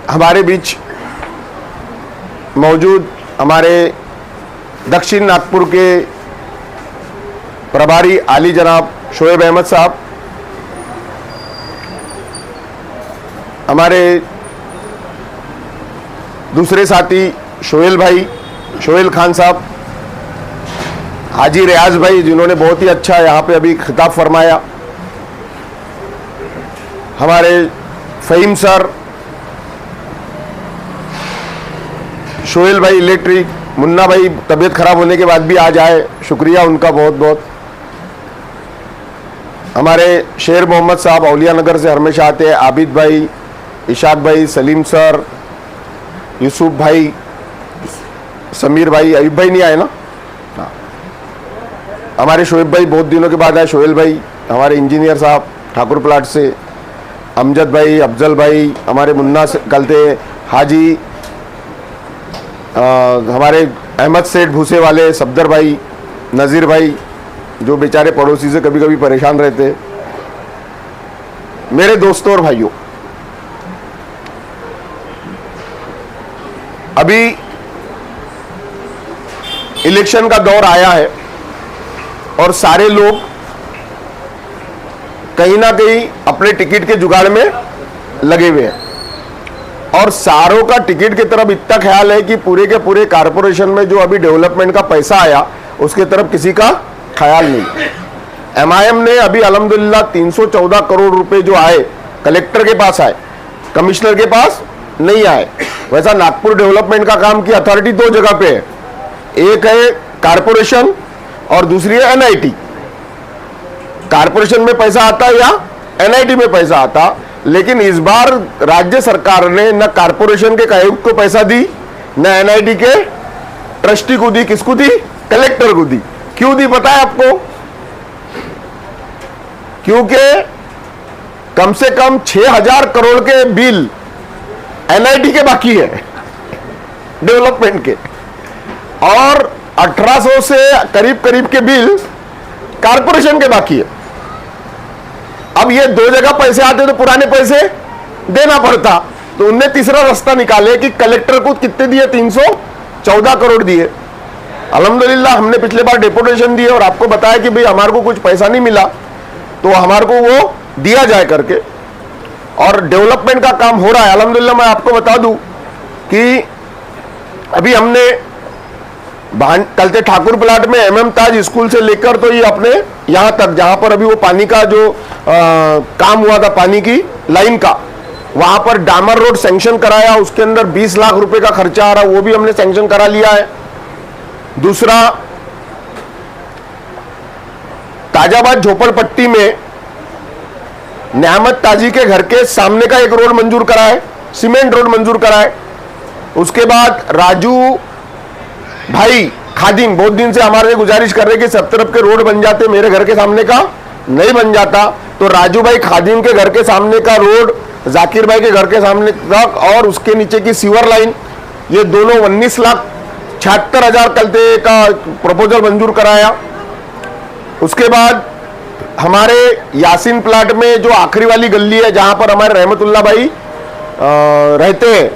हमारे बीच मौजूद हमारे दक्षिण नागपुर के प्रभारी आली जनाब शोएब अहमद साहब, हमारे दूसरे साथी शोएल खान साहब, हाजी रियाज भाई जिन्होंने बहुत ही अच्छा यहाँ पे अभी खिताब फरमाया, हमारे फ़हीम सर, शोएल भाई इलेक्ट्रिक, मुन्ना भाई तबीयत खराब होने के बाद भी आज आए, शुक्रिया उनका बहुत बहुत। हमारे शेर मोहम्मद साहब औलिया नगर से हमेशा आते हैं, आबिद भाई, इशाक भाई, सलीम सर, यूसुफ भाई, समीर भाई, अयूब भाई नहीं आए ना, हाँ। हमारे शोएब भाई बहुत दिनों के बाद आए, शोएल भाई, हमारे इंजीनियर साहब ठाकुर प्लाट से, अमजद भाई, अफजल भाई, हमारे मुन्ना से कलते, हाजी, हमारे अहमद सेठ भूसे वाले, सफदर भाई, नज़ीर भाई जो बेचारे पड़ोसी से कभी कभी परेशान रहते। मेरे दोस्तों और भाइयों, अभी इलेक्शन का दौर आया है और सारे लोग कहीं ना कहीं अपने टिकट के जुगाड़ में लगे हुए हैं और सारों का टिकट की तरफ इतना ख्याल है कि पूरे के पूरे कारपोरेशन में जो अभी डेवलपमेंट का पैसा आया उसके तरफ किसी का ख्याल नहीं। एमआईएम ने अभी अल्हम्दुलिल्लाह 314 करोड़ रुपए जो आए कलेक्टर के पास आए, कमिश्नर के पास नहीं आए। वैसा नागपुर डेवलपमेंट का काम की अथॉरिटी दो जगह पे है, एक है कारपोरेशन और दूसरी है एनआईटी। कारपोरेशन में पैसा आता या एनआईटी में पैसा आता, लेकिन इस बार राज्य सरकार ने न कारपोरेशन के आयुक्त को पैसा दी, न एनआईटी के ट्रस्टी को दी। किसको दी? कलेक्टर को दी। क्यों दी पता है आपको? क्योंकि कम से कम 6000 करोड़ के बिल एनआईटी के बाकी है डेवलपमेंट के और 1800 से करीब करीब के बिल कारपोरेशन के बाकी है। अब ये दो जगह पैसे आते तो पुराने पैसे देना पड़ता, तो उनने तीसरा रास्ता निकाले कि कलेक्टर को कितने दिए? 314 करोड़ दिए। अल्हम्दुलिल्लाह हमने पिछले बार डेपुटेशन दिए और आपको बताया कि भाई हमारे को कुछ पैसा नहीं मिला तो हमारे को वो दिया जाए करके, और डेवलपमेंट का काम हो रहा है अल्हम्दुलिल्लाह। मैं आपको बता दूं कि अभी हमने कलते ठाकुर प्लाट में एमएम ताज स्कूल से लेकर तो ये अपने यहां तक जहां पर अभी वो पानी का जो काम हुआ था, पानी की लाइन का, वहां पर डामर रोड सैंक्शन कराया, उसके अंदर 20 लाख रुपए का खर्चा आ रहा, वो भी हमने सैंक्शन करा लिया है। दूसरा, ताजाबाद झोपड़पट्टी में न्यामत ताजी के घर के सामने का एक रोड मंजूर करा है, सीमेंट रोड मंजूर करा है। उसके बाद राजू भाई खादिम बहुत दिन से हमारे गुजारिश कर रहे कि सब तरफ के रोड बन जाते, मेरे घर के सामने का नहीं बन जाता, तो राजू भाई खादिम के घर के सामने का रोड, जाकिर भाई के घर के सामने तक और उसके नीचे की सीवर लाइन, ये दोनों 19,76,000 कलते का प्रपोजल मंजूर कराया। उसके बाद हमारे यासीन प्लाट में जो आखिरी वाली गली है जहां पर हमारे रहमतुल्लाह भाई रहते हैं,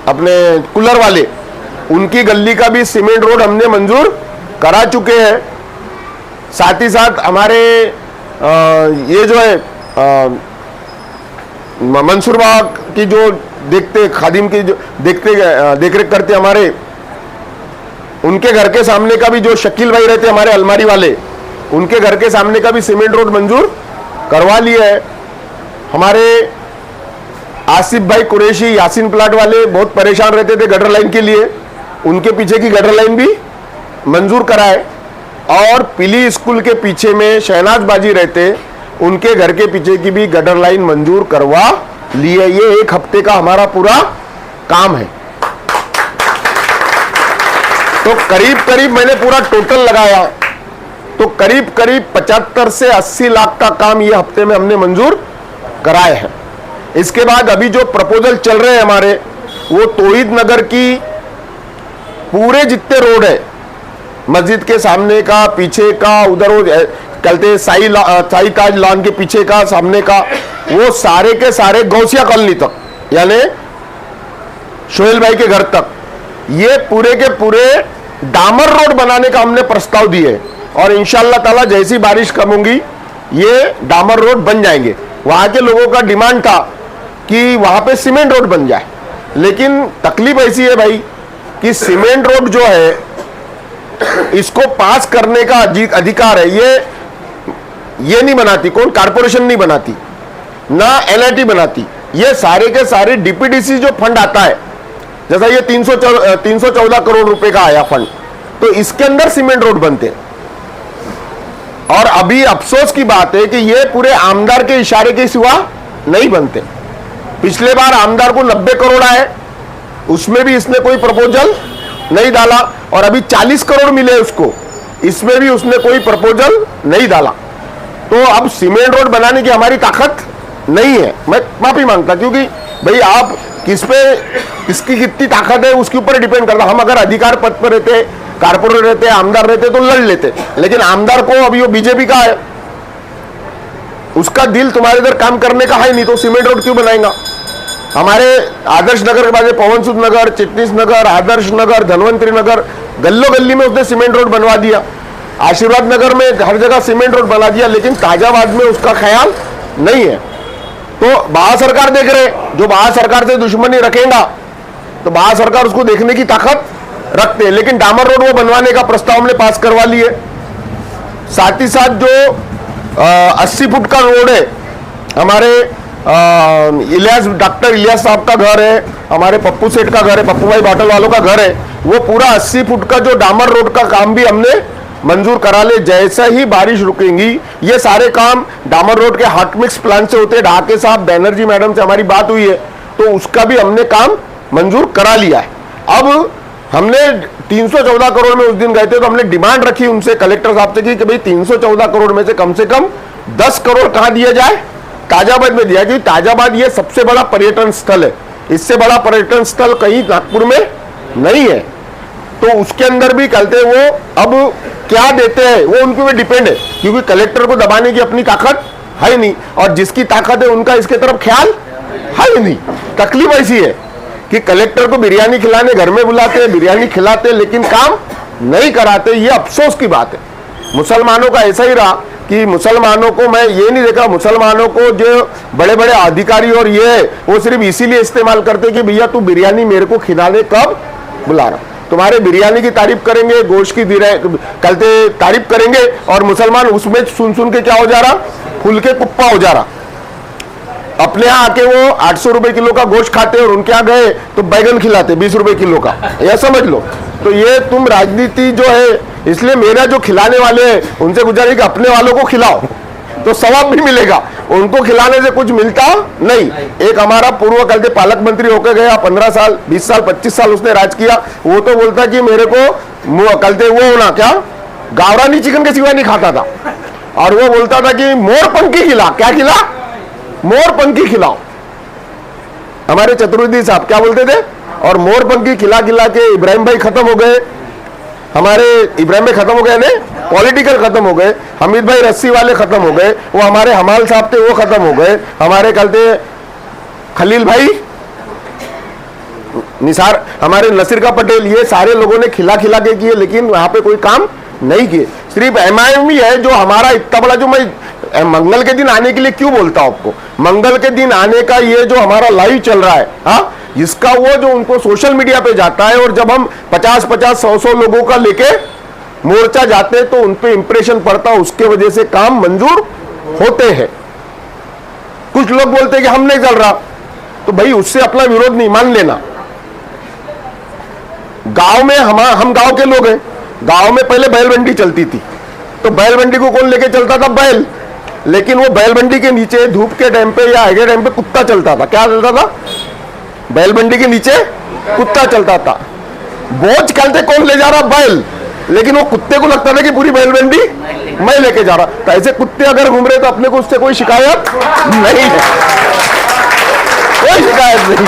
अपने कूलर वाले, उनकी गली का भी सीमेंट रोड हमने मंजूर करा चुके हैं। साथ ही साथ हमारे ये जो है मंसूर बाग की जो देखते खादिम की जो देखरेख करते हमारे, उनके घर के सामने का भी जो शकील भाई रहते हमारे अलमारी वाले, उनके घर के सामने का भी सीमेंट रोड मंजूर करवा लिया है। हमारे आसिफ भाई कुरैशी यासीन प्लाट वाले बहुत परेशान रहते थे गटर लाइन के लिए, उनके पीछे की गटर लाइन भी मंजूर कराए। और पीली स्कूल के पीछे में शहनाज बाजी रहते, उनके घर के पीछे की भी गटर लाइन मंजूर करवा लिए। ये एक हफ्ते का हमारा पूरा काम है। तो करीब करीब मैंने पूरा टोटल लगाया तो करीब करीब 75 से 80 लाख का काम ये हफ्ते में हमने मंजूर कराए हैं। इसके बाद अभी जो प्रपोजल चल रहे हैं हमारे, वो तौहीद नगर की पूरे जितने रोड है, मस्जिद के सामने का, पीछे का, उधर वो कहते साई ताज लॉन के पीछे का, सामने का, वो सारे के सारे गौसिया कॉलोनी तक, यानी शोहेल भाई के घर तक, ये पूरे के पूरे डामर रोड बनाने का हमने प्रस्ताव दिए और इंशाअल्लाह ताला जैसी बारिश कम होगी ये डामर रोड बन जाएंगे। वहां के लोगों का डिमांड था कि वहां पे सीमेंट रोड बन जाए, लेकिन तकलीफ ऐसी है भाई कि सीमेंट रोड जो है इसको पास करने का अधिकार है ये नहीं बनाती कौन, कारपोरेशन नहीं बनाती, ना एनआईटी बनाती, ये सारे के सारे डीपीडीसी जो फंड आता है, जैसा ये 314 करोड़ रुपए का आया फंड, तो इसके अंदर सीमेंट रोड बनते हैं। और अभी अफसोस की बात है कि ये पूरे आमदार के इशारे के सिवा नहीं बनते। पिछले बार आमदार को 90 करोड़ आए, उसमें भी इसने कोई प्रपोजल नहीं डाला, और अभी 40 करोड़ मिले उसको, इसमें भी उसने कोई प्रपोजल नहीं डाला। तो अब सीमेंट रोड बनाने की हमारी ताकत नहीं है, मैं माफी मांगता, क्योंकि भाई आप किसकी कितनी ताकत है उसके ऊपर डिपेंड करता। हम अगर अधिकार पद पर रहते, कारपोरेटर रहते, आमदार रहते तो लड़ लेते, लेकिन आमदार को अभी वो बीजेपी का है, उसका दिल तुम्हारे इधर काम करने का है नहीं, तो सीमेंट रोड क्यों बनाएगा। हमारे आदर्श नगर के बाद पवन सूद नगर, चिटनीस नगर, आदर्श नगर, धनवंतरी नगर, गल्लो गल्ली में उसने सीमेंट रोड बनवा दिया, आशीर्वाद नगर में हर जगह सीमेंट रोड बना दिया, लेकिन ताजाबाद में उसका ख्याल नहीं है। तो भारत सरकार देख रहे, जो भारत सरकार से दुश्मनी रखेगा तो भारत सरकार उसको देखने की ताकत रखते हैं, लेकिन डामर रोड वो बनवाने का प्रस्ताव हमने पास करवा लिए। साथ ही साथ जो 80 फुट का रोड है, हमारे डॉक्टर इलियास साहब का घर है, हमारे पप्पू सेठ का घर है, पप्पू भाई बाटल वालों का घर है, वो पूरा 80 फुट का जो डामर रोड का काम भी हमने मंजूर करा ले। जैसे ही बारिश रुकेंगी ये सारे काम डामर रोड के हॉट मिक्स प्लांट से होते हैं। ढाके साहब बैनर्जी मैडम से हमारी बात हुई है, तो उसका भी हमने काम मंजूर करा लिया है। अब हमने 314 करोड़ में उस दिन गए थे, तो हमने डिमांड रखी उनसे, कलेक्टर साहब से कि भाई 314 करोड़ में से कम 10 करोड़ कहां दिया जाए, ताजाबाद में दिया, क्योंकि ताजाबाद ये सबसे बड़ा पर्यटन स्थल है, इससे बड़ा पर्यटन स्थल कहीं नागपुर में नहीं है। तो उसके अंदर भी कहते वो अब क्या देते हैं वो उनके ऊपर डिपेंड है, क्योंकि कलेक्टर को दबाने की अपनी ताकत है नहीं, और जिसकी ताकत है उनका इसके तरफ ख्याल है नहीं। तकलीफ ऐसी है कि कलेक्टर को बिरयानी खिलाने घर में बुलाते, बिरयानी खिलाते, लेकिन काम नहीं कराते। ये अफसोस की बात है। मुसलमानों का ऐसा ही रहा कि मुसलमानों को, मैं ये नहीं देखा मुसलमानों को जो बड़े बड़े अधिकारी और ये वो सिर्फ इसीलिए इस्तेमाल करते कि भैया तू बिरयानी मेरे को खिलाने कब बुला रहा, तुम्हारे बिरयानी की तारीफ करेंगे, गोश्त की कलते तारीफ करेंगे, और मुसलमान उसमें सुन सुन के क्या हो जा रहा, फूल के कुप्पा हो जा रहा। अपने यहाँ आके वो 800 रुपए किलो का गोश्त खाते और उनके यहाँ गए तो बैगन खिलाते 20 रुपए किलो का, यह समझ लो। तो ये तुम राजनीति जो है, इसलिए मेरा जो खिलाने वाले हैं उनसे गुजारिश कि अपने वालों को खिलाओ तो सवाब भी मिलेगा, उनको खिलाने से कुछ मिलता नहीं। एक हमारा पूर्व कलते पालक मंत्री होकर गया, 15 साल 20 साल 25 साल उसने राज किया, वो तो बोलता कि मेरे को कलते वो होना क्या गावरानी चिकन के सिवा नहीं खाता था, और वो बोलता था कि मोर पंखी खिला, क्या खिला, मोर पंखी खिलाओ। हमारे चतुर्वेदी साहब क्या बोलते थे, और मोर पंखी खिला खिला के इब्राहिम भाई खत्म हो गए, हमारे इब्राहिम भाई खत्म हो गए ने पॉलिटिकल खत्म हो गए, हमीद भाई रस्सी वाले खत्म हो गए, वो हमारे हमाल साहब थे वो खत्म हो गए, हमारे कहते खलील भाई निसार, हमारे नसीर का पटेल, ये सारे लोगों ने खिला खिला के किए, लेकिन वहां पे कोई काम नहीं किए। सिर्फ एमआईएम ही है जो हमारा इतना बड़ा, जो मैं मंगल के दिन आने के लिए क्यों बोलता हूं आपको, मंगल के दिन आने का ये जो हमारा लाइव चल रहा है, हाँ, इसका वो जो उनको सोशल मीडिया पे जाता है, और जब हम 50-50 100-100 लोगों का लेके मोर्चा जाते हैं तो उनपे इंप्रेशन पड़ता है, उसके वजह से काम मंजूर होते हैं। कुछ लोग बोलते हैं कि हम नहीं चल रहा, तो भाई उससे अपना विरोध नहीं मान लेना। गांव में हम गांव के लोग हैं, गांव में पहले बैलबंडी चलती थी, तो बैलबंडी को कौन लेके चलता था, बैल, लेकिन वो बैलबंडी के नीचे धूप के टाइम पे या आगे टाइम पे कुत्ता चलता था। क्या चलता था, बैलबंडी के नीचे कुत्ता चलता था। बोझ कहते कौन ले जा रहा, बैल, लेकिन वो कुत्ते को लगता था कि पूरी बैलबंडी मैं लेके जा रहा। तो ऐसे कुत्ते अगर घूम रहे तो अपने को उससे कोई शिकायत नहीं है, कोई शिकायत नहीं,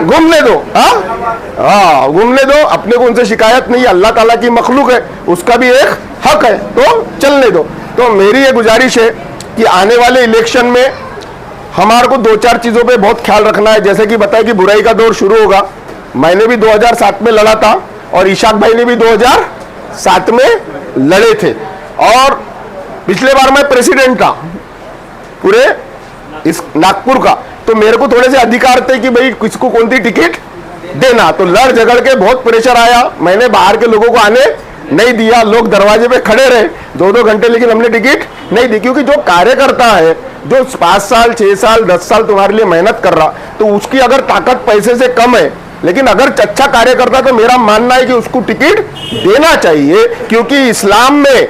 घूमने दो, हाँ घूमने दो, अपने को उनसे शिकायत नहीं है, अल्लाह ताला की मखलूक है, उसका भी एक हक है, तो चलने दो। तो मेरी ये गुजारिश है कि आने वाले इलेक्शन में हमारे को दो चार चीजों पे बहुत ख्याल रखना है। जैसे कि बताया कि बुराई का दौर शुरू होगा, मैंने भी 2007 में लड़ा था और इशाक भाई ने भी 2007 में लड़े थे, और पिछले बार मैं प्रेसिडेंट था पूरे इस नागपुर का, तो मेरे को थोड़े से अधिकार थे कि भाई किसको कौन सी टिकट देना। तो लड़ झगड़ के बहुत प्रेशर आया, मैंने बाहर के लोगों को आने नहीं दिया, लोग दरवाजे पे खड़े रहे 2-2 घंटे, लेकिन हमने टिकट नहीं दी। क्योंकि जो कार्यकर्ता है, जो 5 साल 6 साल 10 साल तुम्हारे लिए मेहनत कर रहा, तो उसकी अगर ताकत पैसे से कम है, लेकिन अगर अच्छा कार्यकर्ता, तो मेरा मानना है कि उसको टिकट देना चाहिए। क्योंकि इस्लाम में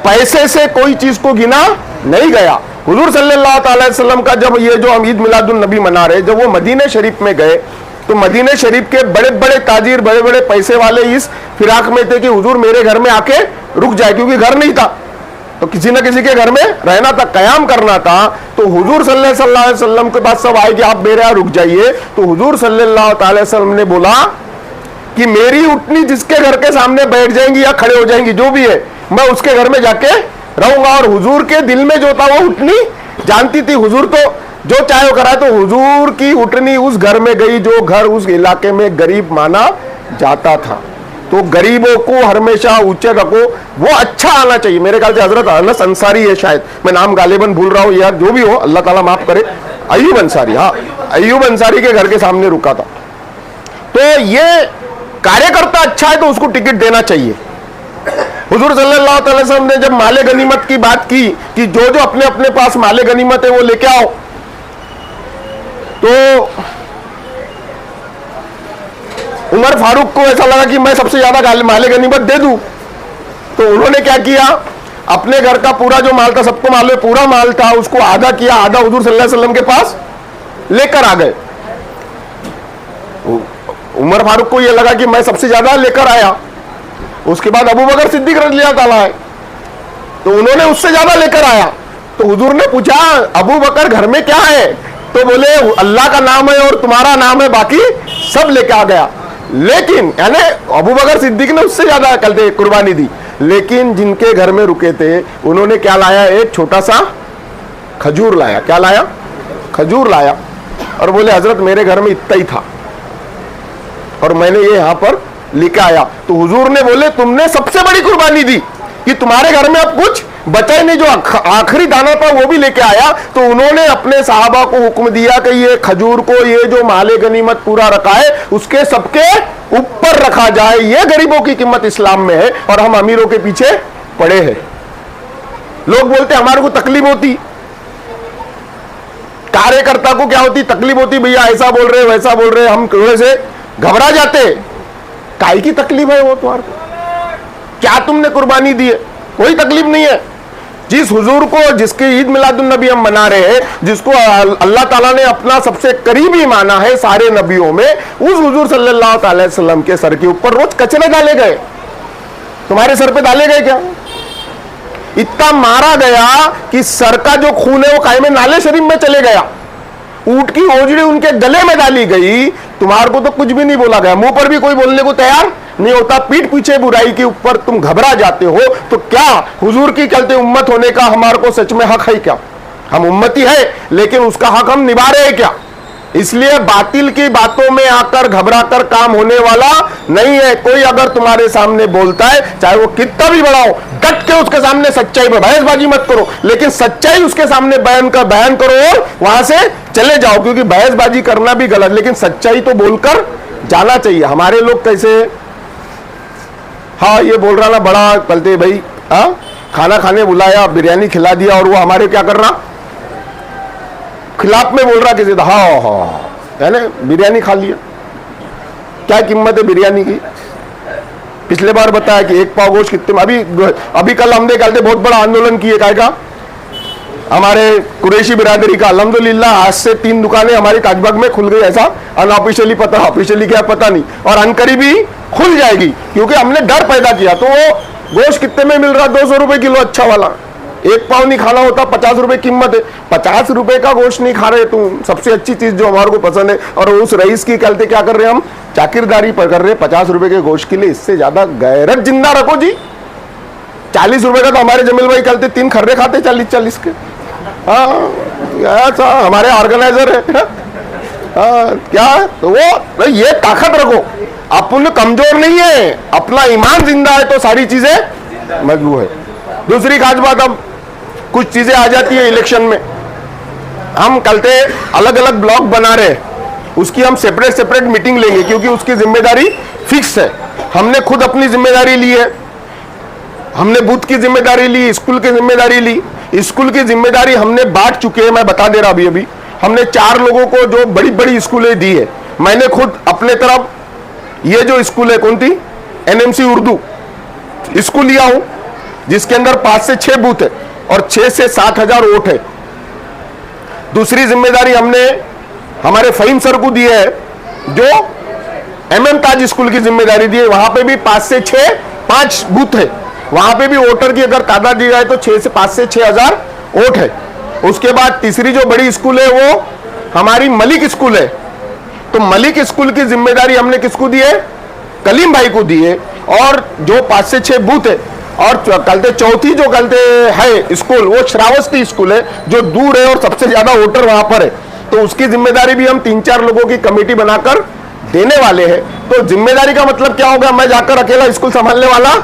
पैसे से कोई चीज को गिना नहीं गया। हुजूर सल्लल्लाहु अलैहि वसल्लम का जब ये जो हम ईद मिलादुन नबी मना रहे, जब वो मदीने शरीफ में गए, तो मदीने शरीफ के बड़े बड़े ताजिर, बड़े बड़े पैसे वाले इस फिराक में थे कि हुजूर मेरे घर में आके रुक जाए, क्योंकि घर नहीं था, तो किसी न किसी के घर में रहना था, कयाम करना था। तो हुजूर सल्लल्लाहु अलैहि वसल्लम के पास सब आए कि आप मेरे यहाँ रुक जाइए। तो हुजूर सल्लल्लाहु अलैहि वसल्लम ने बोला कि मेरी उठनी जिसके घर के सामने बैठ जाएंगी या खड़े हो जाएंगी, जो भी है, मैं उसके घर में जाके रहूंगा। और हुजूर के दिल में जो था वो उठनी जानती थी, हुजूर तो जो चाहे वो करा। तो हुजूर की उठनी उस घर में गई जो घर उस इलाके में गरीब माना जाता था। तो गरीबों को हमेशा ऊंचे रखो, वो अच्छा आना चाहिए। मेरे ख्याल से हजरत अनस अंसारी है, शायद मैं नाम गालिबन भूल रहा हूं यार, जो भी हो अल्लाह ताला माफ करे, अयूब अंसारी, हाँ अयूब अंसारी के घर के सामने रुका था। तो ये कार्यकर्ता अच्छा है तो उसको टिकट देना चाहिए। हुजूर सल्लल्लाहु अलैहि वसल्लम ने जब माले गनीमत की बात की कि जो जो अपने अपने पास माले गनीमत है वो लेके आओ, तो उमर फारूक को ऐसा लगा कि मैं सबसे ज्यादा माले गनीमत दे दूं। तो उन्होंने क्या किया, अपने घर का पूरा जो माल था, सबको मालूम है पूरा माल था, उसको आधा किया, आधा हुजूर सल्लल्लाहु अलैहि वसल्लम के पास लेकर आ गए। उमर फारूक को यह लगा कि मैं सबसे ज्यादा लेकर आया। उसके बाद अबू बकर सिद्दीक रज़ियल्लाहु ताला है, तो उन्होंने उससे ज्यादा लेकर आया। तो हुजूर ने पूछा अबू बकर घर में क्या है, तो बोले अल्लाह का नाम है और तुम्हारा नाम है, बाकी सब लेके आ गया। लेकिन यानी अबू बकर सिद्दीक ने उससे ज्यादा कहते कुर्बानी दी। लेकिन जिनके घर में रुके थे उन्होंने क्या लाया, एक छोटा सा खजूर लाया। क्या लाया, खजूर लाया, और बोले हजरत मेरे घर में इतना ही था और मैंने ये यहां पर लेके आया। तो हुजूर ने बोले तुमने सबसे बड़ी कुर्बानी दी कि तुम्हारे घर में अब कुछ बचा ही नहीं, जो आखिरी दाना था वो भी लेके आया। तो उन्होंने अपने साहबा को हुक्म दिया कि ये खजूर को, ये जो माले गनीमत पूरा रखा है, उसके सबके ऊपर रखा जाए। ये गरीबों की कीमत इस्लाम में है और हम अमीरों के पीछे पड़े हैं। लोग बोलते हमारे को तकलीफ होती, कार्यकर्ता को क्या होती तकलीफ होती, भैया ऐसा बोल रहे वैसा बोल रहे, हम थोड़े से घबरा जाते। काहे की तकलीफ है वो तुम्हारे को, क्या तुमने कुर्बानी दी है, कोई तकलीफ नहीं है। जिस हुजूर को, जिसके ईद मिलादुन नबी हम मना रहे हैं, जिसको अल्लाह ताला ने अपना सबसे करीबी माना है सारे नबियों में, उस हुजूर सल्लल्लाहु अलैहि वसल्लम के सर के ऊपर रोज कचरे डाले गए। तुम्हारे सर पे डाले गए क्या? इतना मारा गया कि सर का जो खून है वो कायमे नाले शरीफ में चले गया। ऊंट की ओजड़ी उनके गले में डाली गई। तुम्हारे को तो कुछ भी नहीं बोला गया, मुंह पर भी कोई बोलने को तैयार नहीं होता। पीठ पीछे बुराई के ऊपर तुम घबरा जाते हो, तो क्या हुजूर की कहते उम्मत होने का हमारे को सच में हक है क्या? हम उम्मती है, लेकिन उसका हक हम निभा रहे हैं क्या? इसलिए बातिल की बातों में आकर घबराकर काम होने वाला नहीं है। कोई अगर तुम्हारे सामने बोलता है, चाहे वो कितना भी बड़ा हो, डट के उसके सामने सच्चाई पर बहसबाजी मत करो, लेकिन सच्चाई उसके सामने बयान करो और वहां से चले जाओ। क्योंकि बहसबाजी करना भी गलत, लेकिन सच्चाई तो बोलकर जाना चाहिए। हमारे लोग कैसे, हाँ ये बोल रहा ना बड़ा चलते भाई, हाँ खाना खाने बुलाया, बिरयानी खिला दिया, और वो हमारे क्या करना खिलाफ में बोल रहा किसी, हाँ हाँ है ना, बिरयानी खा लिया। क्या कीमत है बिरयानी की? पिछले बार बताया कि एक पाव गोश्त कितने में। अभी कल हमने कहते बहुत बड़ा आंदोलन किए, काय का हमारे कुरैशी बिरादरी का। अल्हम्दुलिल्लाह आज से 3 दुकानें हमारी ताजबाग में खुल गई, ऐसा अनऑफिशियली पता, ऑफिशियली क्या पता नहीं, और अनकरीबी खुल जाएगी। क्योंकि हमने डर पैदा किया। तो वो गोश्त कितने में मिल रहा, 200 रुपए किलो, अच्छा वाला। एक पाव नहीं खाना होता, 50 रुपए कीमत है। 50 रुपए का गोश्त नहीं खा रहे तुम, सबसे अच्छी चीज जो हमारे को पसंद है, और उस रईस की कहते क्या कर रहे हैं हम, चाकिरदारी पर कर रहे हैं 50 रुपए के गोश्त के लिए। इससे ज्यादा गैरत जिंदा रखो जी। 40 रुपए का तो हमारे जमील भाई कहते 3 खर्रे खाते 40-40 के। हाँ ऐसा हमारे ऑर्गेनाइजर है। क्या तो वो ये ताकत रखो, अपन कमजोर नहीं है, अपना ईमान जिंदा है तो सारी चीजें मजबूत है। दूसरी खास बात, अब कुछ चीजें आ जाती है इलेक्शन में, हम कल से अलग अलग ब्लॉक बना रहे हैं, उसकी हम सेपरेट मीटिंग लेंगे क्योंकि उसकी जिम्मेदारी फिक्स है। हमने खुद अपनी जिम्मेदारी ली है, हमने बूथ की जिम्मेदारी ली, स्कूल की जिम्मेदारी ली। स्कूल की जिम्मेदारी हमने बांट चुके हैं, मैं बता दे रहा अभी हमने 4 लोगों को जो बड़ी बड़ी स्कूलें दी है। मैंने खुद अपने तरफ ये जो स्कूल है, कौन थी, एनएमसी उर्दू स्कूल लिया हूं, जिसके अंदर 5 से 6 बूथ है और 6 से 7,000 वोट है। दूसरी जिम्मेदारी हमने हमारे फहीम सर को दी है, जो एमएम ताज स्कूल की जिम्मेदारी दी है। वहां पे भी 5 से 6 5 बूथ है, वहां पे भी वोटर की अगर तादाद दी जाए तो 5 से 6,000 वोट है। उसके बाद तीसरी जो बड़ी स्कूल है वो हमारी मलिक स्कूल है, तो मलिक स्कूल की जिम्मेदारी हमने किसको दी है, कलीम भाई को दी है। और जो 5 से 6 बूथ है, और कलते चौथी जो कलते है स्कूल, वो श्रावस्ती स्कूल है जो दूर है और सबसे ज्यादा वोटर वहां पर है, तो उसकी जिम्मेदारी भी हम 3-4 लोगों की कमेटी बनाकर देने वाले हैं। तो जिम्मेदारी का मतलब क्या होगा, मैं जाकर अकेला स्कूल संभालने वाला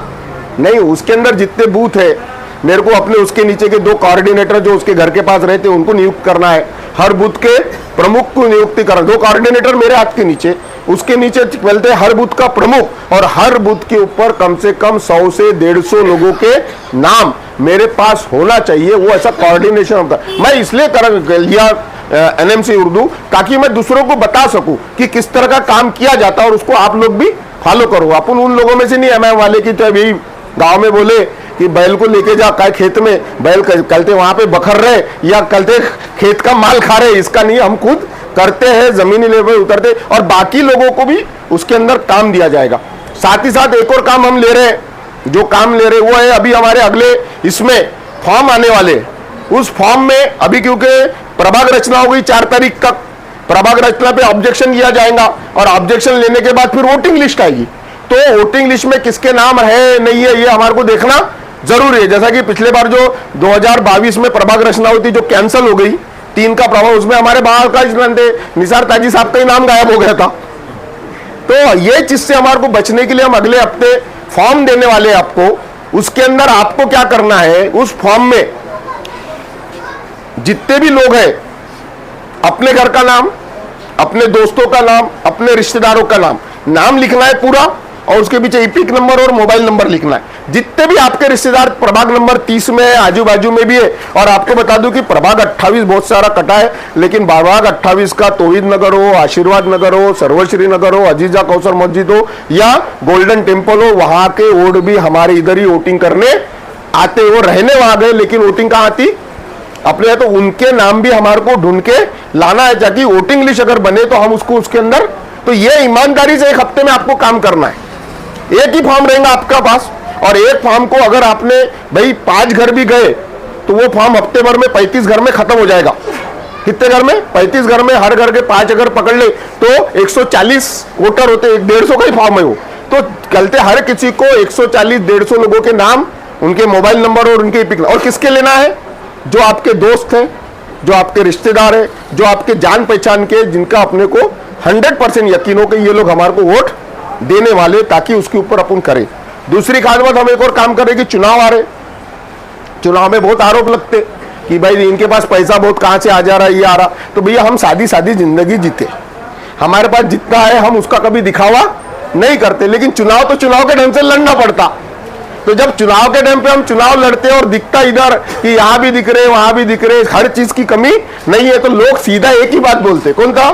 नहीं, उसके अंदर जितने बूथ है मेरे को अपने उसके नीचे के 2 कोऑर्डिनेटर जो उसके घर के पास रहते हैं उनको नियुक्त करना है, हर बूथ के प्रमुख को नियुक्ति करना। 2 कोऑर्डिनेटर मेरे हाथ के नीचे, उसके नीचे बोलते हैं हर बूथ का प्रमुख, और हर बूथ के ऊपर कम से कम 100 से 150 लोगों के नाम मेरे पास होना चाहिए। वो ऐसा कोऑर्डिनेशन होता है। मैं इसलिए कर लिया एनएमसी उर्दू ताकि मैं दूसरों को बता सकूं कि किस तरह का काम किया जाता है और उसको आप लोग भी फॉलो करो। अपन उन लोगों में से नहीं एमआई वाले की, चाहे यही गांव में बोले कि बैल को लेके जा काय खेत में, बैल कलते वहां पे बखर रहे या कलते खेत का माल खा रहे, इसका नहीं, हम खुद करते हैं, जमीनी लेवल उतरते, और बाकी लोगों को भी उसके अंदर काम दिया जाएगा। साथ ही साथ एक और काम हम ले रहे हैं, जो काम ले रहे वो है अभी हमारे अगले इसमें फॉर्म आने वाले, उस फॉर्म में अभी क्योंकि प्रभाग रचना हो गई 4 तारीख तक, प्रभाग रचना पे ऑब्जेक्शन लिया जाएगा और ऑब्जेक्शन लेने के बाद फिर वोटिंग लिस्ट आएगी। तो वोटिंग लिस्ट में किसके नाम है नहीं है ये हमारे को देखना जरूरी है। जैसा कि पिछले बार जो 2022 में प्रभाग रचना हुई थी जो कैंसिल हो गई 3 का प्रभाव, उसमें हमारे बाहर का निसार ताजी साहब का ही नाम गायब हो गया था। तो ये चीज से हमारे को बचने के लिए हम अगले हफ्ते फॉर्म देने वाले हैं आपको। उसके अंदर आपको क्या करना है, उस फॉर्म में जितने भी लोग हैं अपने घर का नाम, अपने दोस्तों का नाम, अपने रिश्तेदारों का नाम लिखना है पूरा, और उसके पीछे ईपिक नंबर और मोबाइल नंबर लिखना है। जितने भी आपके रिश्तेदार प्रभाग नंबर 30 में है, आजू बाजू में भी है। और आपको बता दूं कि प्रभाग 28 बहुत सारा कटा है, लेकिन प्रभाग 28 का तोहिद नगर हो, आशीर्वाद नगर हो, सर्वश्री नगर हो, अजीजा कौसर मस्जिद हो या गोल्डन टेम्पल हो, वहां के वोट भी हमारे इधर ही वोटिंग करने आते। वो रहने वहां गए लेकिन वोटिंग कहां आती अपने, तो उनके नाम भी हमारे को ढूंढ के लाना है, ताकि वोटिंग लिस्ट अगर बने तो हम उसको उसके अंदर, तो ये ईमानदारी से 1 हफ्ते में आपको काम करना है। एक ही फॉर्म रहेगा आपका पास, और एक फॉर्म को अगर आपने भाई 5 घर भी गए तो वो फॉर्म हफ्ते भर में 35 घर में खत्म हो जाएगा। कितने घर में, 35 घर में, हर घर के 5 अगर पकड़ ले तो 140 वोटर होते, 150 का ही फॉर्म है वो। तो चलते हर किसी को 140-150 लोगों के नाम, उनके मोबाइल नंबर और उनके ईपिक, और किसके लेना है, जो आपके दोस्त हैं, जो आपके रिश्तेदार हैं, जो आपके जान पहचान के, जिनका अपने को 100% यकीन हो कि ये लोग हमारे को वोट देने वाले, ताकि उसके ऊपर अपन करें। दूसरी खास बात, हम एक और काम करें कि चुनाव आ रहे, चुनाव में बहुत आरोप लगते कि भाई इनके पास पैसा बहुत कहां से आ जा रहा है, ये आ रहा। तो भैया हम सादी सादी जिंदगी जीते, हमारे पास जितना है हम उसका कभी दिखावा नहीं करते, लेकिन चुनाव तो चुनाव के ढंग से लड़ना पड़ता। तो जब चुनाव के टाइम पे हम चुनाव लड़ते और दिखता इधर कि यहां भी दिख रहे वहां भी दिख रहे, हर चीज की कमी नहीं है, तो लोग सीधा एक ही बात बोलते, कौन था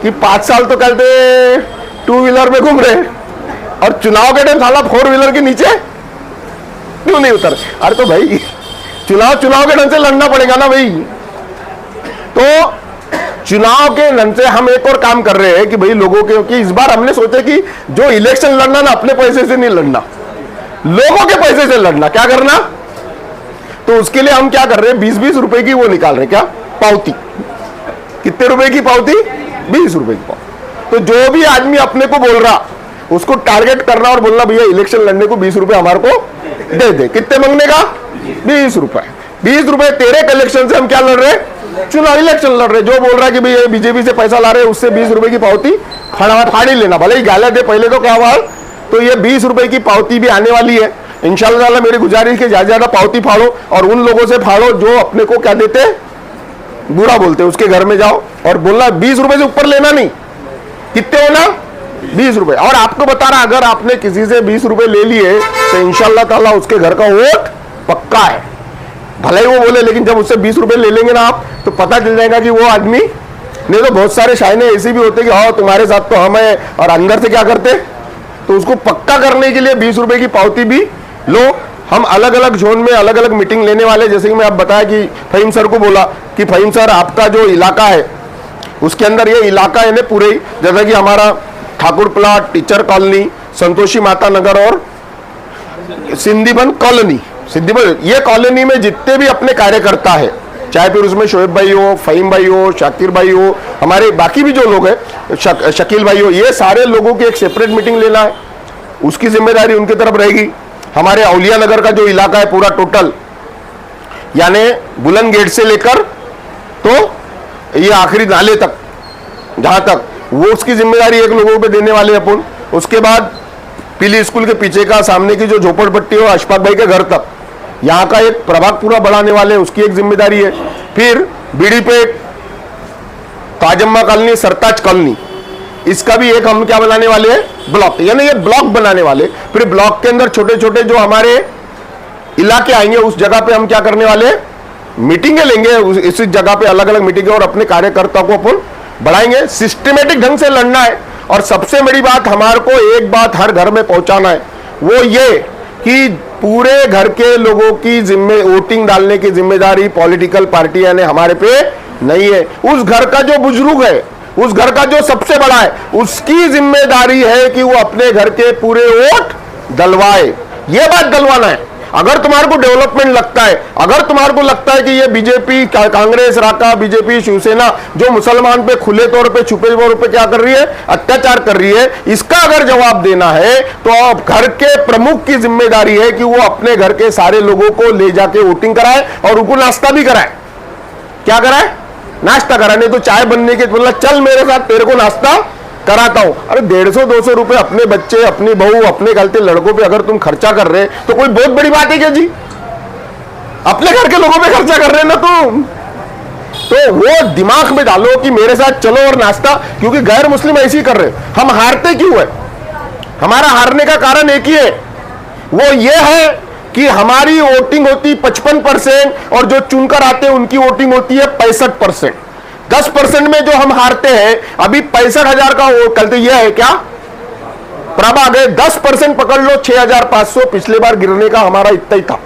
कि 5 साल तो कहते 2 व्हीलर में घूम रहे और चुनाव के टाइम साला 4 व्हीलर के नीचे क्यों नहीं उतर। अरे तो भाई चुनाव के ढंग से लड़ना पड़ेगा ना भाई। तो चुनाव के ढंग से हम एक और काम कर रहे हैं कि भाई लोगों के, कि इस बार हमने सोचे कि जो इलेक्शन लड़ना ना अपने पैसे से नहीं लड़ना, लोगों के पैसे से लड़ना। क्या करना, तो उसके लिए हम क्या कर रहे हैं, 20-20 रुपए की वो निकाल रहे हैं, क्या पावती, कितने रुपए की पावती, 20 रुपए की पावती। तो जो भी आदमी अपने को बोल रहा उसको टारगेट करना और बोलना भैया इलेक्शन लड़ने को 20 रुपए हमारे को दे दे। कितने मांगने का, 20 रुपए। 20 रुपए तेरे कलेक्शन से हम क्या लड़ रहे हैं, चुनाव इलेक्शन लड़ रहे, जो बोल रहा है कि भाई ये बीजेपी से पैसा ला रहे हैं उससे 20 रुपए की पावती फाड़ ही लेना, भले ही गाला दे पहले तो क्या हुआ। तो ये 20 रुपए की पावती भी आने वाली है इंशाल्लाह ताला। मेरी गुजारिश है ज्यादा ज्यादा पावती फाड़ो और उन लोगों से फाड़ो जो अपने को क्या देते बुरा बोलते, उसके घर में जाओ और बोलना 20 रुपए से ऊपर लेना नहीं। कितने होना 20 रुपए। और आपको बता रहा अगर आपने किसी से 20 रुपए ले लिए तो इंशाल्लाह ताला उसके घर का वोट पक्का है, भले ही वो बोले, लेकिन जब उससे 20 रुपए ले लेंगे ना आप तो पता चल जाएगा कि वो आदमी। नहीं तो बहुत सारे शायने ऐसे भी होते कि हाँ तुम्हारे साथ तो हम है और अंदर से क्या करते। तो उसको पक्का करने के लिए 20 रुपए की पावती भी लो। हम अलग अलग जोन में अलग अलग मीटिंग लेने वाले, जैसे कि मैं आप बताया कि फहीम सर को बोला कि फहीम सर आपका जो इलाका है उसके अंदर ये इलाका है ना पूरे, जैसा कि हमारा Thakur plot, teacher colony, Santoshi Mata नगर और सिंधीबन कॉलोनी, सिद्धिबन, ये कॉलोनी में जितने भी अपने कार्यकर्ता है, चाहे फिर उसमें शोएब भाई हो, फहीम भाई हो, शाकिर भाई हो, हमारे बाकी भी जो लोग हैं शकील भाई हो, ये सारे लोगों की एक सेपरेट मीटिंग लेना है, उसकी जिम्मेदारी उनकी तरफ रहेगी। हमारे औलिया नगर का जो इलाका है पूरा टोटल, यानी बुलंद गेट से लेकर तो ये आखिरी नाले तक, जहां तक वो उसकी जिम्मेदारी एक लोगों पे देने वाले अपन। उसके बाद पीली स्कूल के पीछे का सामने की जो झोपड़पट्टी हो अशफाक भाई के घर तक, यहाँ का एक प्रभाग पूरा बढ़ाने वाले, उसकी एक जिम्मेदारी है। फिर बीड़ीपेट, ताजम्मा कॉलोनी, सरताज कॉलोनी, इसका भी एक हम क्या बनाने वाले हैं ब्लॉक, यानी ये ब्लॉक बनाने वाले। फिर ब्लॉक के अंदर छोटे छोटे जो हमारे इलाके आएंगे उस जगह पे हम क्या करने वाले मीटिंगें लेंगे, इस जगह पे अलग अलग मीटिंगें और अपने कार्यकर्ताओं को अपन बढ़ाएंगे। सिस्टमेटिक ढंग से लड़ना है। और सबसे बड़ी बात हमारे को एक बात हर घर में पहुंचाना है, वो ये कि पूरे घर के लोगों की वोटिंग डालने की जिम्मेदारी पॉलिटिकल पार्टी यानी हमारे पे नहीं है। उस घर का जो बुजुर्ग है, उस घर का जो सबसे बड़ा है, उसकी जिम्मेदारी है कि वो अपने घर के पूरे वोट डलवाए। ये बात डलवाना है। अगर तुम्हारे को डेवलपमेंट लगता है, अगर तुम्हारे को लगता है कि ये बीजेपी, कांग्रेस, राका, बीजेपी, शिवसेना जो मुसलमान पे खुले तौर पे छुपे तौर पे क्या कर रही है, अत्याचार कर रही है, इसका अगर जवाब देना है तो अब घर के प्रमुख की जिम्मेदारी है कि वो अपने घर के सारे लोगों को ले जाके वोटिंग कराए और उनको नाश्ता भी कराए। क्या कराए? नाश्ता कराए। नहीं तो चाय बनने के बोला चल मेरे साथ तेरे को नाश्ता कराता हूं। अरे 150-200 रुपए अपने बच्चे, अपनी बहू, अपने गलते लड़कों पे अगर तुम खर्चा कर रहे तो कोई बहुत बड़ी बात है क्या जी? अपने घर के लोगों पे खर्चा कर रहे हैं ना तुम, तो वो दिमाग में डालो कि मेरे साथ चलो और नाश्ता। क्योंकि गैर मुस्लिम ऐसे ही कर रहे। हम हारते क्यों है? हमारा हारने का कारण एक ही है, वो ये है कि हमारी वोटिंग होती 55% और जो चुनकर आते हैं उनकी वोटिंग होती है 65%। 10% में जो हम हारते हैं, अभी 65,000 का वोट करते यह है क्या प्रभा गए, 10% पकड़ लो 6,500, पिछले बार गिरने का हमारा इतना ही था।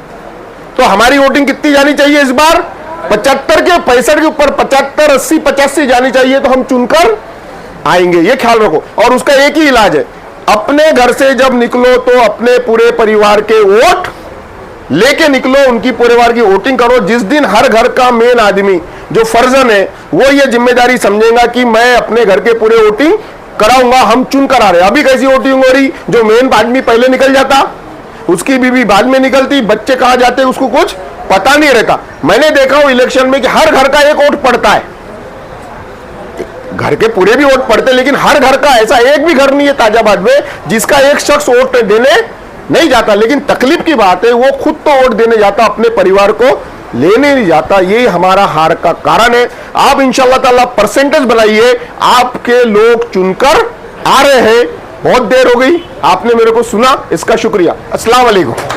तो हमारी वोटिंग कितनी जानी चाहिए इस बार? 75 के 65 के ऊपर 75, 80, 85 जानी चाहिए, तो हम चुनकर आएंगे, ये ख्याल रखो। और उसका एक ही इलाज है, अपने घर से जब निकलो तो अपने पूरे परिवार के वोट लेके निकलो, उनकी परिवार की वोटिंग करो। जिस दिन हर घर का मेन आदमी जो फर्जन है वो ये जिम्मेदारी समझेगा कि मैं अपने घर के पूरे वोटिंग कराऊंगा, हम चुन कर आ रहे। अभी कैसी वोटिंग हो रही, जो मेन आदमी पहले निकल जाता, उसकी बीवी बाद में निकलती, बच्चे कहां जाते उसको कुछ पता नहीं रहता। मैंने देखा हूं इलेक्शन में कि हर घर का एक वोट पड़ता है, घर के पूरे भी वोट पड़ते, लेकिन हर घर का ऐसा एक भी घर नहीं है ताजाबाद में जिसका एक शख्स वोट देने नहीं जाता। लेकिन तकलीफ की बात है वो खुद तो वोट देने जाता, अपने परिवार को लेने नहीं जाता। यही हमारा हार का कारण है। आप इंशाल्लाह ताला परसेंटेज बनाइए, आपके लोग चुनकर आ रहे हैं। बहुत देर हो गई, आपने मेरे को सुना, इसका शुक्रिया। अस्सलाम वालेकुम।